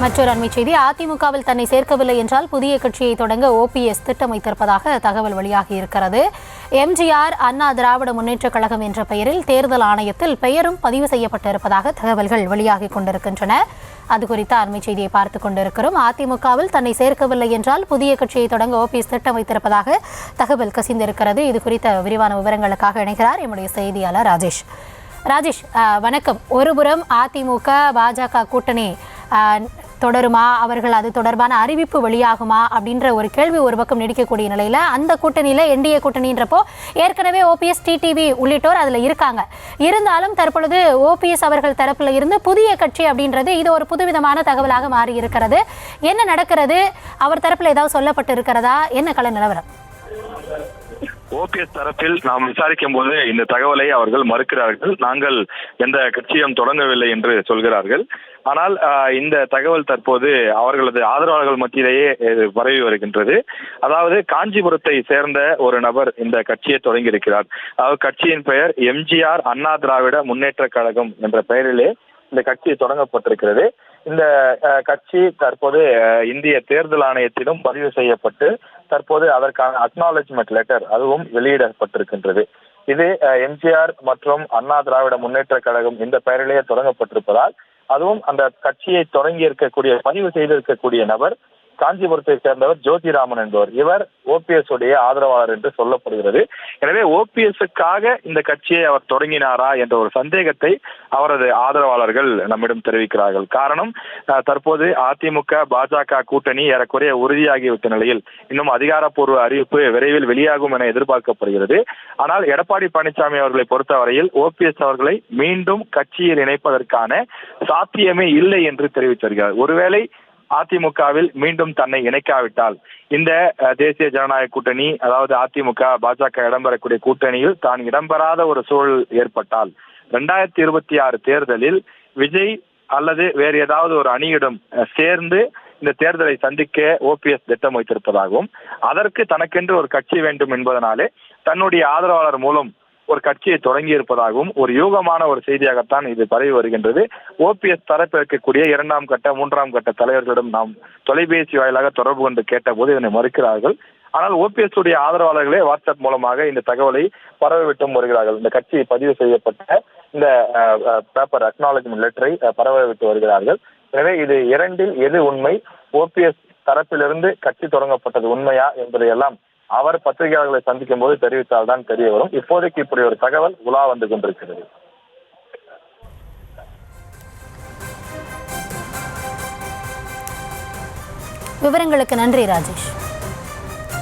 மற்றொரு அண்மை செய்தி, அதிமுகவில் தன்னை சேர்க்கவில்லை என்றால் புதிய கட்சியை தொடங்க ஓபிஎஸ் திட்டமிட்டிருப்பதாக தகவல் வெளியாகி இருக்கிறது. எம்ஜிஆர் அண்ணா திராவிட முன்னேற்றக் கழகம் என்ற பெயரில் தேர்தல் ஆணையத்தில் பெயரும் பதிவு செய்யப்பட்டிருப்பதாக தகவல்கள் வெளியாகி கொண்டிருக்கின்றன. அது குறித்த அண்மை செய்தியை பார்த்துக் கொண்டிருக்கிறோம். அதிமுகவில் தன்னை சேர்க்கவில்லை என்றால் புதிய கட்சியை தொடங்க ஓபிஎஸ் திட்டம் வைத்திருப்பதாக தகவல் கசிந்திருக்கிறது. இது குறித்த விரிவான விவரங்களுக்காக இணைகிறார் எம்முடைய செய்தியாளர் ராஜேஷ். ராஜேஷ், வணக்கம். ஒருபுறம் அதிமுக பாஜக கூட்டணி தொடருமா, அவர்கள் அது தொடர்பான அறிவிப்பு வெளியாகுமா அப்படின்ற ஒரு கேள்வி ஒரு பக்கம் நீடிக்கக்கூடிய நிலையில அந்த கூட்டணியில என்டிஏ கூட்டணின்றப்போ ஏற்கனவே ஓபிஎஸ், டிடிவி உள்ளிட்டோர் அதுல இருக்காங்க. இருந்தாலும் தற்பொழுது ஓபிஎஸ் அவர்கள் தரப்புல இருந்து புதிய கட்சி அப்படின்றது இது ஒரு புதுவிதமான தகவலாக மாறி இருக்கிறது. என்ன நடக்கிறது? அவர் தரப்புல ஏதாவது சொல்லப்பட்டு இருக்கிறதா? என்ன கள நிலவரம்? ஓபிஎஸ் தரப்பில் நாம் விசாரிக்கும் போது இந்த தகவலை அவர்கள் மறுக்கிறார்கள். நாங்கள் எந்த கட்சியும் தொடங்கவில்லை என்று சொல்கிறார்கள். ஆனால் இந்த தகவல் தற்போது அவர்களது ஆதரவாளர்கள் மத்தியிலேயே பரவி வருகின்றது. அதாவது காஞ்சிபுரத்தை சேர்ந்த ஒரு நபர் இந்த கட்சியை தொடங்கி இருக்கிறார். அதாவது கட்சியின் பெயர் எம்ஜிஆர் அண்ணா திராவிட முன்னேற்ற கழகம் என்ற பெயரிலே இந்த கட்சி தொடங்கப்பட்டிருக்கிறது. இந்த கட்சி தற்போது இந்திய தேர்தல் ஆணையத்திலும் பதிவு செய்யப்பட்டு தற்போது அதற்கான அக்னாலஜ்மெண்ட் லெட்டர் அதுவும் வெளியிடப்பட்டிருக்கின்றது. இது எம்ஜிஆர் மற்றும் அண்ணா திராவிட முன்னேற்ற கழகம் இந்த பெயரிலேயே தொடங்கப்பட்டிருப்பதால் அதுவும் அந்த கட்சியை தொடங்கி இருக்கக்கூடிய பதிவு செய்திருக்கக்கூடிய நபர் காஞ்சிபுரத்தை சேர்ந்தவர் ஜோதிராமன் என்பவர். இவர் ஓபிஎஸ் உடைய ஆதரவாளர் என்று சொல்லப்படுகிறது. எனவே ஓபிஎஸ்க்காக இந்த கட்சியை அவர் தொடங்கினாரா என்ற ஒரு சந்தேகத்தை அவரது ஆதரவாளர்கள் நம்மிடம் தெரிவிக்கிறார்கள். காரணம், தற்போது அதிமுக பாஜக கூட்டணி ஏறக்குறைய உறுதியாகிவிட்ட நிலையில் இன்னும் அதிகாரப்பூர்வ அறிவிப்பு விரைவில் வெளியாகும் என எதிர்பார்க்கப்படுகிறது. ஆனால் எடப்பாடி பழனிசாமி அவர்களை பொறுத்தவரையில் ஓபிஎஸ் அவர்களை மீண்டும் கட்சியில் இணைப்பதற்கான சாத்தியமே இல்லை என்று தெரிவித்து வருகிறார். ஒருவேளை அதிமுகவில் மீண்டும் தன்னை இணைக்காவிட்டால் இந்த தேசிய ஜனநாயக கூட்டணி, அதாவது அதிமுக பாஜக இடம்பெறக்கூடிய கூட்டணியில் தான் இடம்பெறாத ஒரு சூழல் ஏற்பட்டால் 2026 தேர்தலில் விஜய் அல்லது வேறு ஏதாவது ஒரு அணியிடம் சேர்ந்து இந்த தேர்தலை சந்திக்க ஓபிஎஸ் திட்டம் வைத்திருப்பதாகவும் அதற்கு தனக்கென்று ஒரு கட்சி வேண்டும் என்பதனாலே தன்னுடைய ஆதரவாளர் மூலம் ஒரு கட்சியை தொடங்கி இருப்பதாகவும் ஒரு யூகமான ஒரு செய்தியாகத்தான் இது பரவி வருகின்றது. ஓபிஎஸ் தரப்பு இருக்கக்கூடிய 2ஆம் கட்ட 3ஆம் கட்ட தலைவர்களிடம் நாம் தொலைபேசி வாயிலாக தொடர்பு கொண்டு கேட்டபோது இதனை மறுக்கிறார்கள். ஆனால் ஓபிஎஸ் உடைய ஆதரவாளர்களே வாட்ஸ்அப் மூலமாக இந்த தகவலை பரவவிட்டும் வருகிறார்கள். இந்த கட்சி பதிவு செய்யப்பட்ட இந்த பேப்பர் அக்னாலஜ்மெண்ட் லெட்டரை பரவவிட்டு வருகிறார்கள். எனவே இது இரண்டில் எது உண்மை? ஓபிஎஸ் தரப்பிலிருந்து கட்சி தொடங்கப்பட்டது உண்மையா என்பதையெல்லாம் அவர் பத்திரிகையாளர்களை சந்திக்கும் போது தெரிவித்தால்தான் தெரிய வரும். இப்போதைக்கு இப்படி ஒரு தகவல் உலா வந்து கொண்டிருக்கிறது. விவரங்களுக்கு நன்றி ராஜேஷ்.